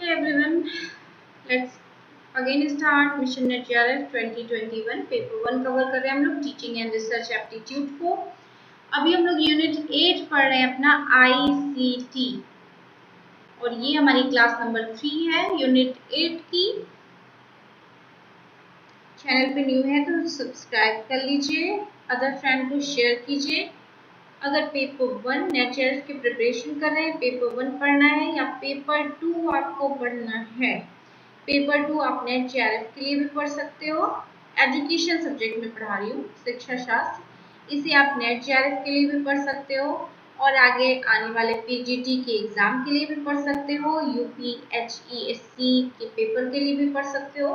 Okay everyone, let's again start mission net JRF 2021 paper 1 cover कर रहे हैं हम लोग टीचिंग एंड रिसर्च एप्टीट्यूड को। अभी हम लोग यूनिट 8 पढ़ रहे हैं अपना ICT और ये हमारी क्लास नंबर 3 है यूनिट 8 की। चैनल पे न्यू है तो सब्सक्राइब कर लीजिए, अदर फ्रेंड को शेयर कीजिए। अगर पेपर 1 नेट JRF की प्रिपरेशन कर रहे हैं, पेपर 1 पढ़ना है या पेपर 2 आपको पढ़ना है, पेपर 2 आप नेट JRF के लिए भी पढ़ सकते हो। एजुकेशन सब्जेक्ट में पढ़ा रही हूँ, शिक्षा शास्त्र, इसे आप नेट JRF के लिए भी पढ़ सकते हो और आगे आने वाले PGT के एग्जाम के लिए भी पढ़ सकते हो, UPHESC के पेपर के लिए भी पढ़ सकते हो।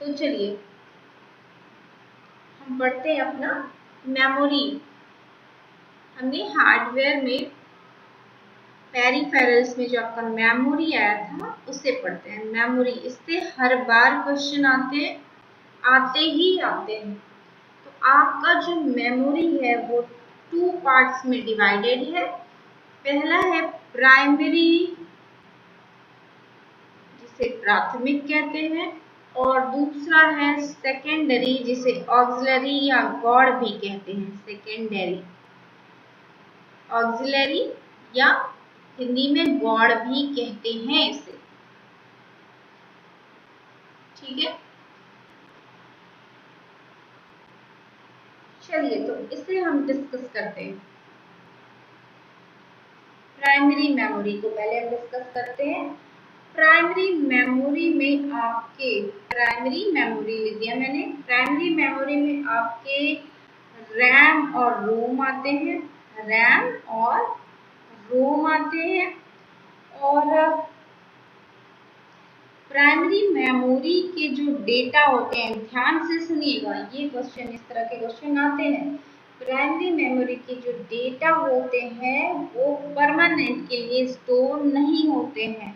तो चलिए हम पढ़ते हैं अपना मेमोरी। हमने हार्डवेयर में पेरिफेरल्स में जो आपका मेमोरी आया था उससे पढ़ते हैं। मेमोरी, इससे हर बार क्वेश्चन आते हैं। तो आपका जो मेमोरी है वो 2 पार्ट्स में डिवाइडेड है। पहला है प्राइमरी, जिसे प्राथमिक कहते हैं, और दूसरा है सेकेंडरी, जिसे ऑक्सिलरी या गॉड भी कहते हैं। सेकेंडरी, ऑक्सिलरी या हिंदी में गॉड भी कहते हैं इसे। ठीक है, चलिए तो इसे हम डिस्कस करते हैं। प्राइमरी मेमोरी को पहले हम डिस्कस करते हैं। प्राइमरी मेमोरी में आपके, प्राइमरी मेमोरी लिख दिया मैंने, प्राइमरी मेमोरी में आपके रैम और रोम आते हैं, रैम और रोम आते हैं। और प्राइमरी मेमोरी के जो डेटा होते हैं, ध्यान से सुनिएगा, ये क्वेश्चन, इस तरह के क्वेश्चन आते हैं। प्राइमरी मेमोरी के जो डेटा होते हैं वो परमानेंट के लिए स्टोर नहीं होते हैं,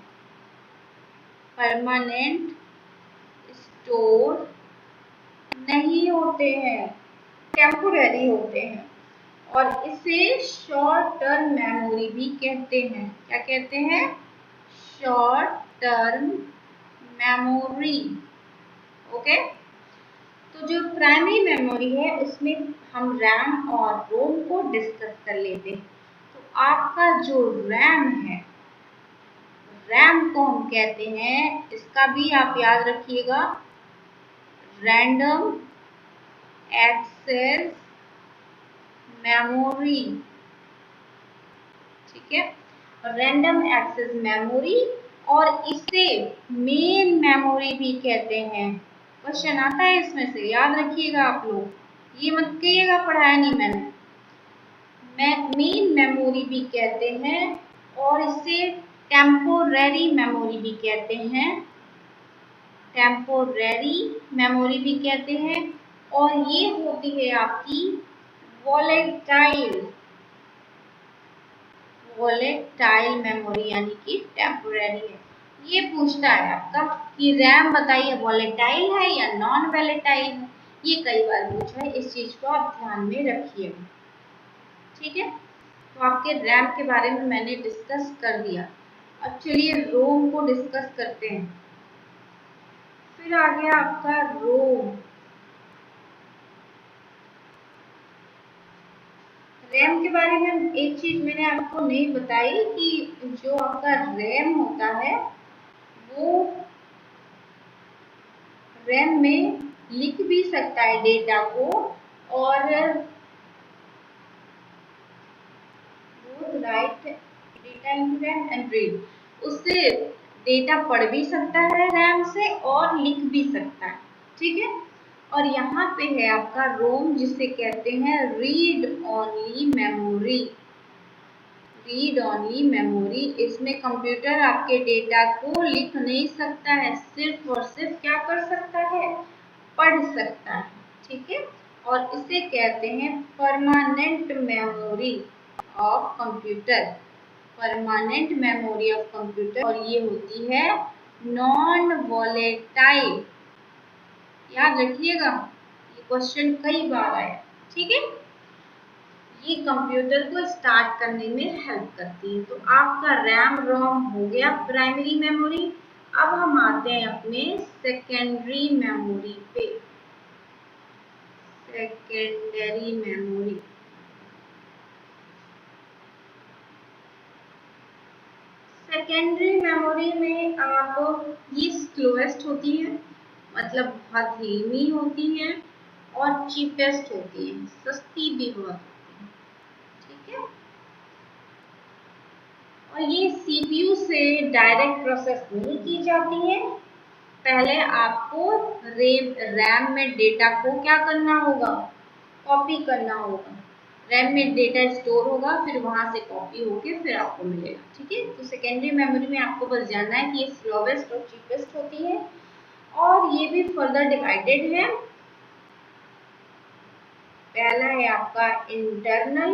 परमानेंट स्टोर नहीं होते हैं, टेम्पोररी होते हैं। और इसे शॉर्ट टर्म मेमोरी भी कहते हैं। क्या कहते हैं? Short term memory. ओके, तो जो प्राइमरी मेमोरी है उसमें हम रैम और रोम को डिस्कस कर लेते हैं। तो आपका जो रैम है, रैम को हम कहते हैं, इसका भी आप याद रखिएगा, रैंडम एक्सेस मेमोरी। ठीक है, रैंडम एक्सेस मेमोरी, और इसे मेन मेमोरी भी कहते हैं। क्वेश्चन आता है इसमें से, याद रखिएगा आप लोग, ये मत कहिएगा पढ़ाया नहीं मैंने। मेन मेमोरी भी कहते हैं और इसे टेम्पोररी मेमोरी भी कहते हैं, टेम्पोररी मेमोरी भी कहते हैं। और ये होती है आपकी वॉलेटाइल, वॉलेटाइल मेमोरी, यानी कि टेम्पोररी है। ये पूछता है आपका कि रैम बताइए वॉलेटाइल है या नॉन वॉलेटाइल है, ये कई बार पूछा है, इस चीज को आप ध्यान में रखिएगा। ठीक है, तो आपके रैम के बारे में मैंने डिस्कस कर दिया। अब चलिए रोम को डिस्कस करते हैं। फिर आ गया आपका रोम। रैम के बारे में एक चीज मैंने आपको नहीं बताई कि जो आपका रैम होता है वो रैम में लिख भी सकता है डेटा को, और right data in RAM and read, उससे डेटा पढ़ भी सकता है रैम से और लिख भी सकता है। ठीक है, और यहाँ पे है आपका रोम, जिसे कहते हैं read only memory. Read only memory, इसमें कंप्यूटर आपके डेटा को लिख नहीं सकता है, सिर्फ और सिर्फ क्या कर सकता है? पढ़ सकता है। ठीक है, और इसे कहते हैं permanent memory of computer, permanent memory of computer. और ये होती है नॉन वॉलेटाइल। याद रखिएगा, ये क्वेश्चन कई बार आया। ठीक है, ये कंप्यूटर को स्टार्ट करने में हेल्प करती है। तो आपका रैम रोम हो गया प्राइमरी मेमोरी। अब हम आते हैं अपने सेकेंडरी मेमोरी पे। सेकेंडरी मेमोरी, सेकेंडरी मेमोरी में आप ये स्लोएस्ट होती है, मतलब बहुत धीमी होती है और चीपेस्ट होती है, सस्ती भी बहुत होती है, ठीक है। और ये सीपीयू से डायरेक्ट प्रोसेस नहीं की जाती है, पहले आपको रैम में डेटा को क्या करना होगा, कॉपी करना होगा। रैम में डेटा स्टोर होगा, फिर वहां से कॉपी होके फिर आपको मिलेगा, ठीक है। तो सेकेंडरी मेमोरी में आपको बस जानना है कि ये स्लोवेस्ट और चीपेस्ट होती है, और ये भी फर्दर डिवाइडेड है। पहला है आपका इंटरनल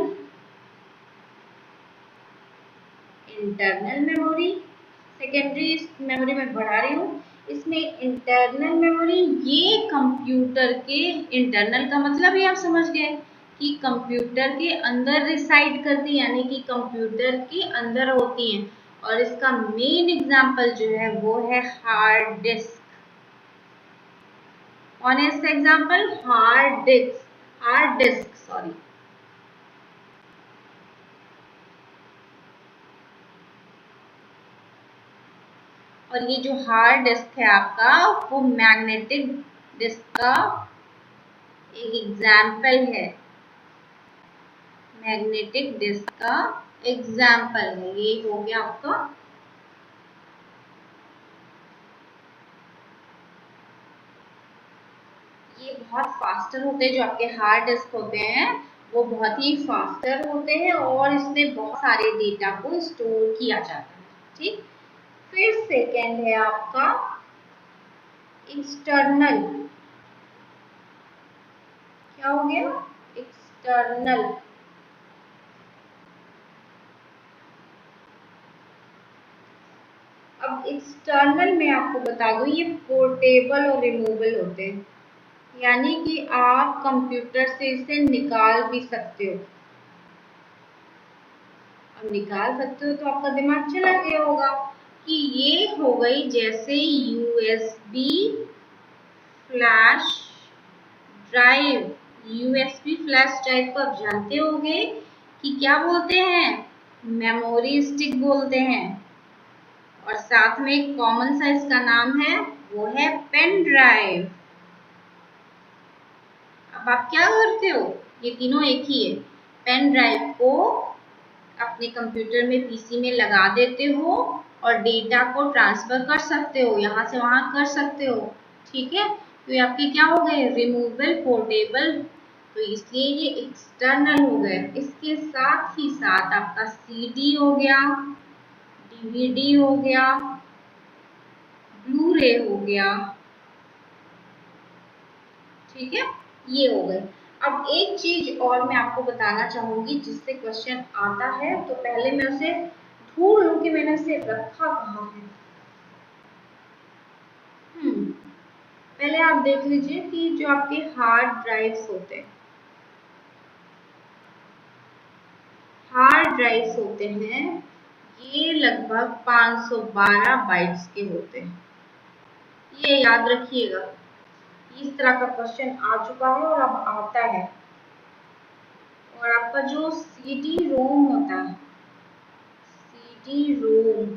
मेमोरी, सेकेंडरी मेमोरी में बढ़ा रही हूँ। इसमें इंटरनल मेमोरी, ये कंप्यूटर के, इंटरनल का मतलब ही आप समझ गए कि कंप्यूटर के अंदर रिसाइड करती, यानी कि कंप्यूटर के अंदर होती हैं। और इसका मेन एग्जांपल जो है वो है हार्ड डिस्क। कौन है इसका एग्जांपल, हार्ड डिस्क सॉरी। और ये जो हार्ड डिस्क है आपका, वो मैग्नेटिक डिस्क का एक एग्जाम्पल है, मैग्नेटिक डिस्क का एग्जाम्पल है। ये हो गया आपका ये बहुत फास्टर होते हैं, जो आपके हार्ड डिस्क होते हैं वो बहुत ही फास्टर होते हैं, और इसमें बहुत सारे डेटा को स्टोर किया जाता है, ठीक। फिर सेकेंड है आपका एक्सटर्नल, क्या हो गया, एक्सटर्नल। अब एक्सटर्नल में आपको बता दूं, ये पोर्टेबल और रिमूवेबल होते हैं, यानी कि आप कंप्यूटर से इसे निकाल भी सकते हो। अब निकाल सकते हो तो आपका दिमाग चला गया होगा कि ये हो गई जैसे USB flash drive. USB flash drive को आप जानते होंगे कि क्या बोलते हैं, मेमोरी स्टिक बोलते हैं। और साथ में एक कॉमन सा इसका नाम है, वो है पेन ड्राइव। अब आप क्या करते हो, ये तीनों एक ही है। पेन ड्राइव को अपने कंप्यूटर में, पीसी में लगा देते हो और डेटा को ट्रांसफर कर सकते हो, यहाँ से वहां कर सकते हो, ठीक है। तो ये आपके क्या हो गए, रिमूवेबल, पोर्टेबल, तो इसलिए ये एक्सटर्नल हो गए। इसके साथ ही साथ आपका सीडी हो गया, डीवीडी हो गया, ब्लू रे हो गया, ठीक है, ये हो गए। अब एक चीज और मैं आपको बताना चाहूंगी जिससे क्वेश्चन आता है, तो पहले मैं उसे ढूंढ लूं कि मैंने उसे रखा कहाँ है। पहले आप देख लीजिए कि जो आपके हार्ड ड्राइव्स होते हैं, ये लगभग 512 बाइट्स के होते हैं, ये याद रखिएगा। इस तरह का क्वेश्चन आ चुका है और अब आता है। और आपका जो सीडी रोम होता है, सीडी रोम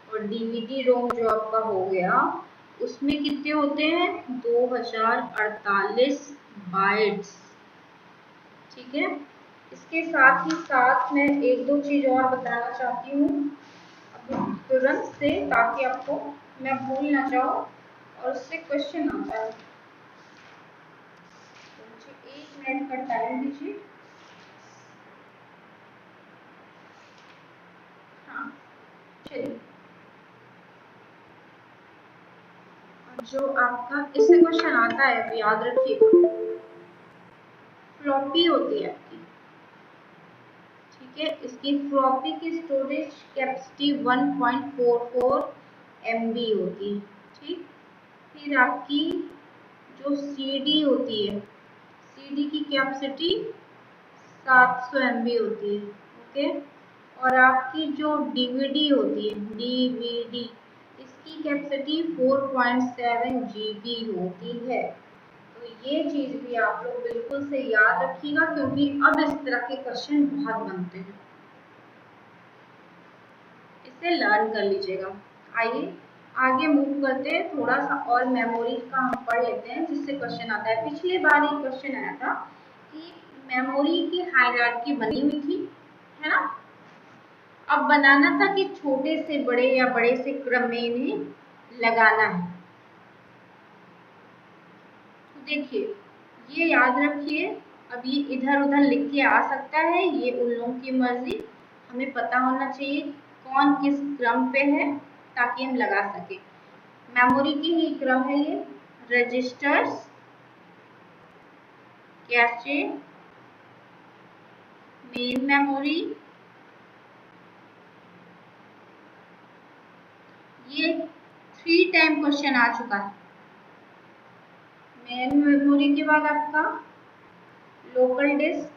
और डीवीडी रोम जो आपका हो गया, उसमें कितने होते हैं, 2048 बाइट्स, ठीक है। इसके साथ ही साथ मैं एक दो चीज और बताना चाहती हूँ अभी तुरंत से, ताकि आपको मैं भूल ना जाऊँ और उससे क्वेश्चन आता है। तो मुझे 1 मिनट का टाइम दीजिए। हाँ चलिए, जो आपका इससे क्वेश्चन आता है तो याद रखिएगा, फ्लॉपी होती है आपकी, ठीक है। इसकी फ्लॉपी की स्टोरेज कैपेसिटी 1.44 MB होती है, ठीक। फिर आपकी जो सीडी होती है, सीडी की कैपेसिटी 700 MB होती है, ओके। और आपकी जो डीवीडी होती है, डीवीडी, इसकी कैपेसिटी 4.7 GB होती है। तो ये चीज भी आप लोग बिल्कुल से याद रखिएगा, क्योंकि अब इस तरह के क्वेश्चन बहुत बनते हैं, इसे लर्न कर लीजिएगा। आइए आगे मूव करते हैं, थोड़ा सा और मेमोरी का हम पढ़ लेते हैं जिससे क्वेश्चन आता है। पिछली बार एक क्वेश्चन आया था कि मेमोरी की हायरार्की बनी हुई थी, है ना। अब बनाना था कि छोटे से बड़े या बड़े से क्रम में इन्हें लगाना है। तो देखिए, ये याद रखिए, अब ये इधर उधर लिख के आ सकता है, ये उन लोगों की मर्जी, हमें पता होना चाहिए कौन किस क्रम पे है ताकि हम लगा सके। मेमोरी की ही क्रम है ये, रजिस्टर्स, कैशे, मेन मेमोरी, ये 3 टाइम क्वेश्चन आ चुका है। मेन मेमोरी के बाद आपका लोकल डिस्क,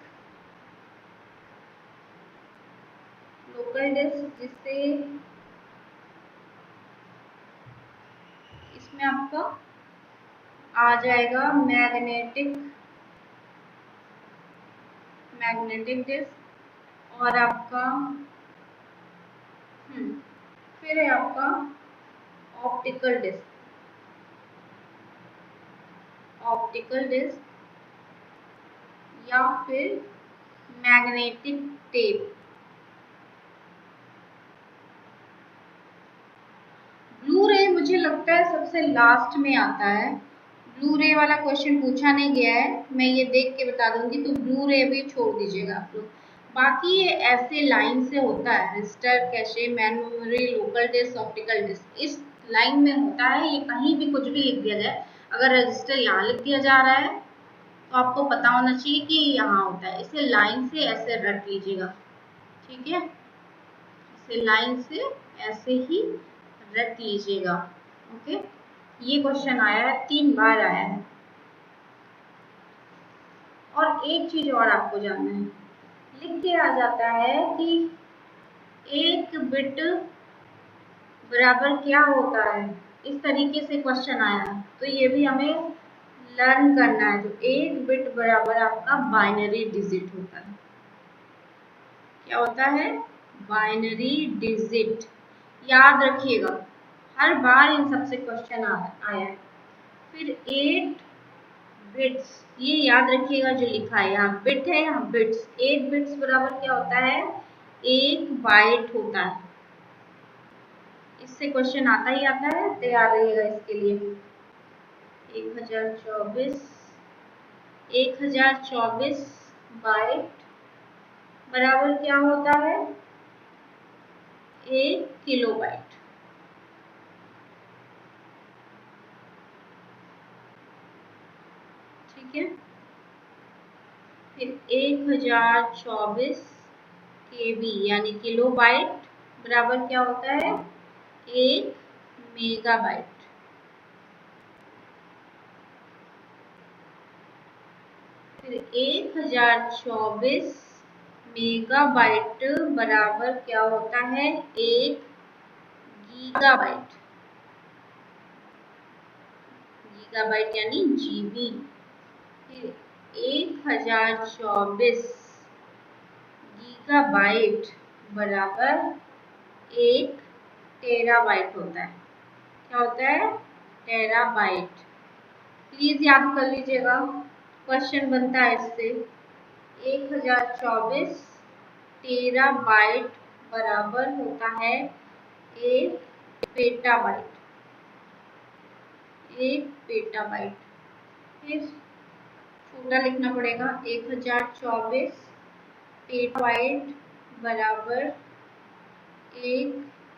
जिससे इसमें आपका आ जाएगा मैग्नेटिक डिस्क, और आपका फिर है आपका ऑप्टिकल डिस्क या फिर मैग्नेटिक टेप। ब्लू रे मुझे लगता है सबसे लास्ट में आता है, ब्लू रे वाला क्वेश्चन पूछा नहीं गया है, मैं ये देख के बता दूंगी, तो ब्लू रे भी छोड़ दीजिएगा आप लोग। बाकी ये ऐसे लाइन से होता है, register, cache, main memory, local disk, optical disk, इस लाइन में होता है। ये कहीं भी कुछ भी लिख दिया जाए, अगर रजिस्टर यहाँ लिख दिया जा रहा है तो आपको पता होना चाहिए कि यहाँ होता है। इसे लाइन से ऐसे रट लीजिएगा, ठीक है, इसे लाइन से ऐसे ही रट लीजिएगा। ओके, ये क्वेश्चन आया है, 3 बार आया है। और एक चीज और आपको जानना है, लिख के आ जाता है कि 1 बिट बराबर क्या होता है, इस तरीके से क्वेश्चन आया है, तो ये भी हमें लर्न करना है। तो 1 बिट बराबर आपका बाइनरी डिजिट होता है। क्या होता है? Binary digit. याद रखिएगा, हर बार इन सबसे क्वेश्चन आया है। फिर 8 बिट्स, ये याद रखिएगा जो लिखा है यहाँ बिट है, यहाँ बिट्स। 8 बिट्स बराबर क्या होता है? 1 बाइट होता है। इससे क्वेश्चन आता ही आता है, तैयार रहिएगा इसके लिए। 1024 बाइट बराबर क्या होता है? 1 किलोबाइट। ठीक है, फिर 1024 KB यानी किलोबाइट बराबर क्या होता है? 1 मेगाबाइट। फिर 1024 मेगाबाइट बराबर क्या होता है? 1 गीगाबाइट। गीगाबाइट यानी GB। फिर 1024 गीगाबाइट बराबर 1 टेराबाइट होता है। क्या होता है? टेराबाइट। प्लीज याद कर लीजिएगा, क्वेश्चन बनता है इससे। 1024 टेराबाइट बराबर होता है 1 पेटाबाइट। 1 पेटाबाइट। फिर छोटा लिखना पड़ेगा, 1024 पेटाबाइट बराबर 1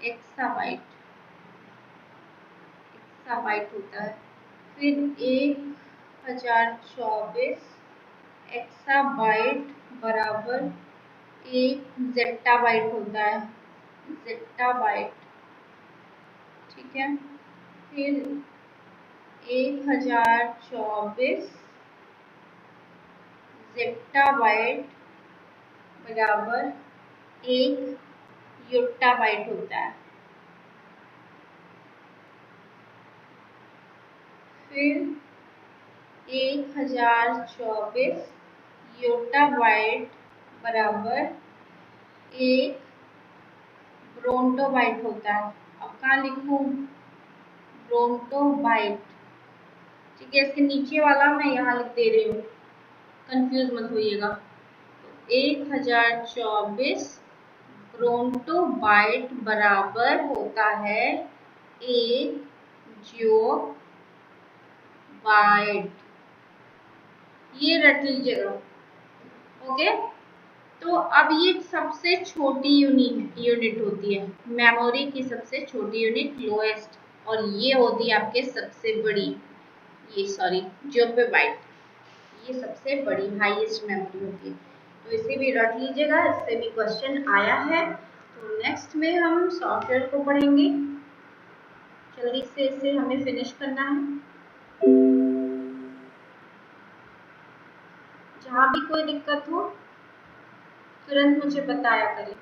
एक्साबाइट। एक्साबाइट होता है। फिर 1024 एक्साबाइट बराबर 1 जेट्टाबाइट होता है। जेट्टाबाइट, ठीक है। फिर 1024 जेट्टाबाइट बराबर 1 योट्टाबाइट होता है। फिर 1024 योटाबाइट बराबर 1 ब्रोंटोबाइट होता है। अब कहाँ लिखूं? ब्रोंटोबाइट, ठीक है। इसके नीचे वाला मैं यहाँ लिख दे रही हूँ, कंफ्यूज मत होइएगा। तो 1024 ब्रोंटोबाइट बराबर होता है 1 जो बाइट, ये रट लीजिएगा। ओके, तो अब ये सबसे छोटी यूनिट होती है, मेमोरी की सबसे छोटी यूनिट लोएस्ट, और ये होती है आपके सबसे बड़ी, ये सॉरी जो पे बाइट, ये सबसे बड़ी हाईएस्ट मेमोरी होती है। तो इसे भी रट लीजिएगा, इससे भी क्वेश्चन आया है। तो नेक्स्ट में हम सॉफ्टवेयर को पढ़ेंगे, जल्दी से इसे हमें फिनिश करना है। जहाँ भी कोई दिक्कत हो तुरंत मुझे बताया करें।